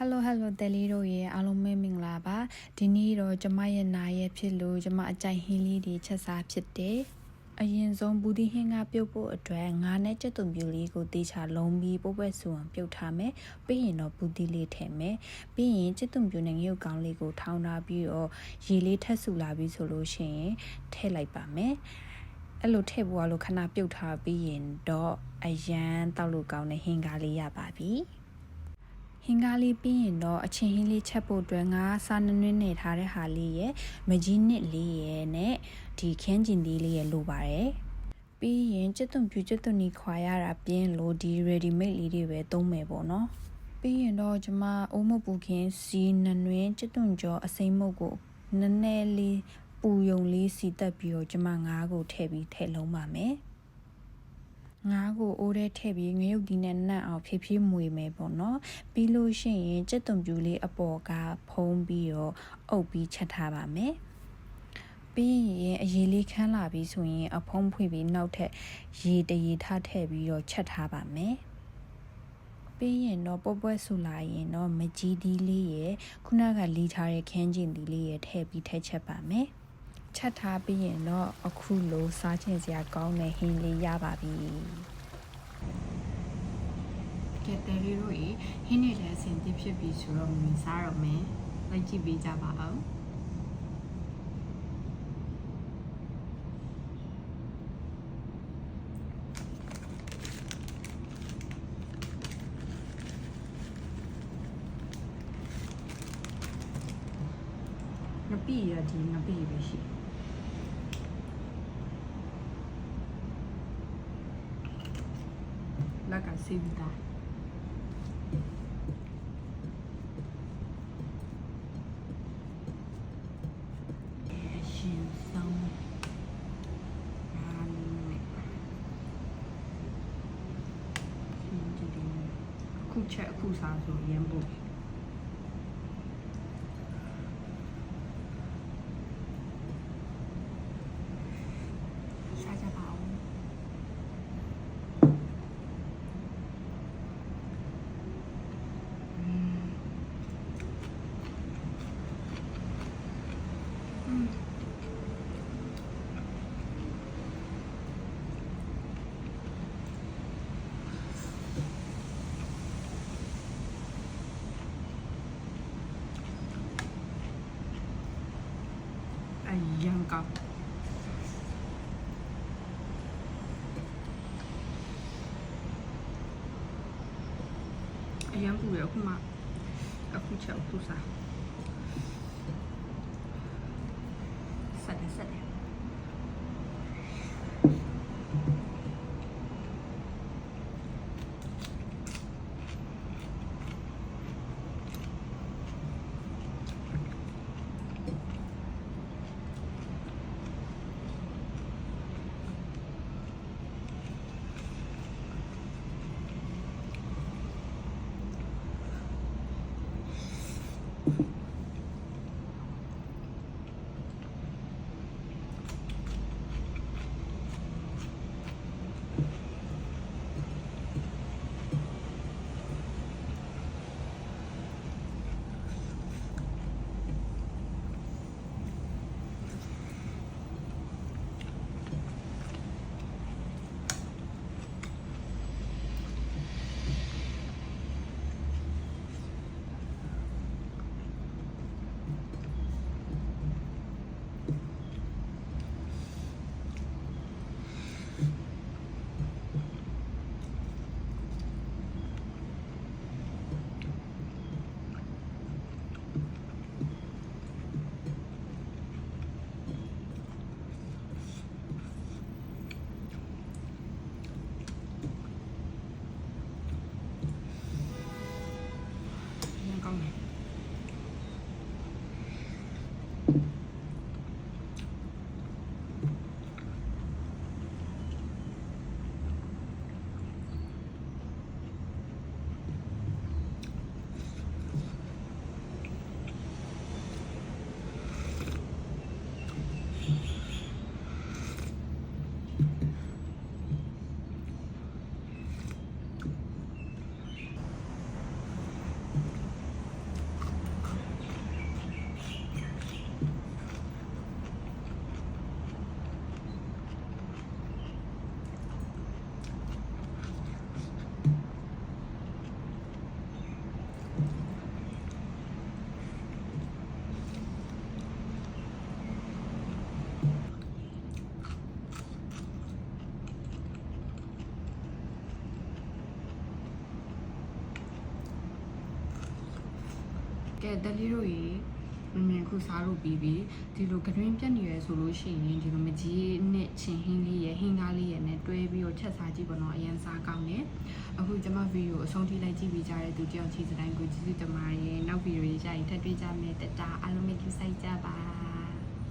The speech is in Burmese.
Hello တယ်လီတို့ရဲ့အားလုံးပဲမင်္ဂလာပါဒီနေ့တော့ကျမရဲ့နာရဲ့ဖြစ်လို့ကျမအကြိုက်ဟင်းလေးတွေချက်စားဖြစ်တယ်အရင်ဆုံးဘူးဒီဟင်းကပြုတ်ဖို့အတွက်ငါးနဲ့ကြက်သွန်ပြူလေးကိုတေချာလုံးပြီးပုတ်ပွက်ဆူအောင်ပြုတ်ထားမယ်ပြီးရင်တော့ဘူးဒီလေးထည့်မယ်ပြီးရင်ကြက်သွန်ပြူနဲ့ငရုတ်ကောင်းလေးကိုထောင်းထားပြီးတော့ရေလေးထပ်ဆူလာပြီးဆိုလို့ရှိရင်ထည့်လိုက်ပါမယ်အဲ့လိုထည့်ဖို့လို့ခဏပြုတ်ထားပြီးရင်တော့အရန်တောက်လို့ကောင်းတဲ့ဟင်းကားလေးရပါပြီဟင်းကားလေးပြီးရင်တော့အချင်းဟင်းလေးချက်ဖို့အတွက်ငါစားနွင်းနေထားတဲ့ဟာလေးရဲ့မကြီးနစ်လေးရဲ့နဲ့ဒီခင်းကျင်သေးလေးရဲ့လိုပါတယ်ပြီးရင်ကြက်သွန်ပြူကြက်သွန်နီခွာရတာပြင်းလို့ဒီ ready made လေးတွေပဲသုံးမယ်ပေါ့နော်ပြီးရင်တော့ကျမအိုးမပူခင်စီနနွင်းကြက်သွန်ကြောအစိမ်းမုတ်ကိုနည်းနည်းလေးပူယုံလေးစီတက်ပြီးတော့ကျမငါးကိုထည့်ပြီးထည့်လုံးပါမယ်ငါးကိုအိုးထဲထည့်ပြီးငရုတ်ဒီနဲ့နတ်အောင်ဖြည်းဖြည်းမွေမယ်ပေါ့နော်ပြီးလို့ရှိရင်ကြက်သွန်ပြူလေးအပေါ်ကဖုံးပြီးတော့အုပ်ပြီးချက်ထားပါမယ်ပြီးရင်အရေးလေးခန်းလာပြီးဆိုရင်အဖုံးဖွင့်ပြီးနောက်ထပ်ရေတရေထားထည့်ပြီးတော့ချက်ထားပါမယ်ပြီးရင်တော့ပုတ်ပွက်ဆူလာရင်တော့မကြီးသီးလေးရဲ့ခုနကလီထားတဲ့ခင်းကျင်သီးလေးရဲ့ထည့်ပြီးထည့်ချက်ပါမယ်ချက်ထားပြီးရင်တော့အခုလိုစားချင်စရာကောင်းတဲ့ဟင်းလေးရပါပြီကဲတယ်ရီတို့ဟင်းနေတဲ့အဆင်ပြေဖြစ်ပြီဆိုတော့မြင်စားတော့မယ်လိုက်ကြည့်ပေးကြပါအောင်ငပိရဒီငပိပဲရှိလက်ကစီဗီတာရှင်ဆောင်အခုချက်အခုစားဆိုရမ်းဖို့အရန်ကောင်းအရန်ပူရအခုမှအခုချက်အခုစားဆက်တယ် ကဲတက်လေးတို့ရေမြင်ခုစားလို့ပြီးပြီဒီလိုကတွင်းပြက်နေရဆိုလို့ရှိရင်ဒီလိုမကြီးနဲ့ချင်းဟင်းလေးရဟင်းကားလေးရနဲ့တွဲပြီးတော့ချက်စားကြည့်ပါတော့အရင်စားကောင်းတယ်အခုကျွန်မဗီဒီယိုအဆုံးထိလိုက်ကြည့်ပြီးကြတဲ့သူတယောက်ချီစတိုင်းကိုကျေးဇူးတင်ပါတယ်နောက်ဗီဒီယိုရေးကြရင်ထပ်တွေ့ကြမယ်တတအားလုံးပဲကြိုးစိုက်ကြပါ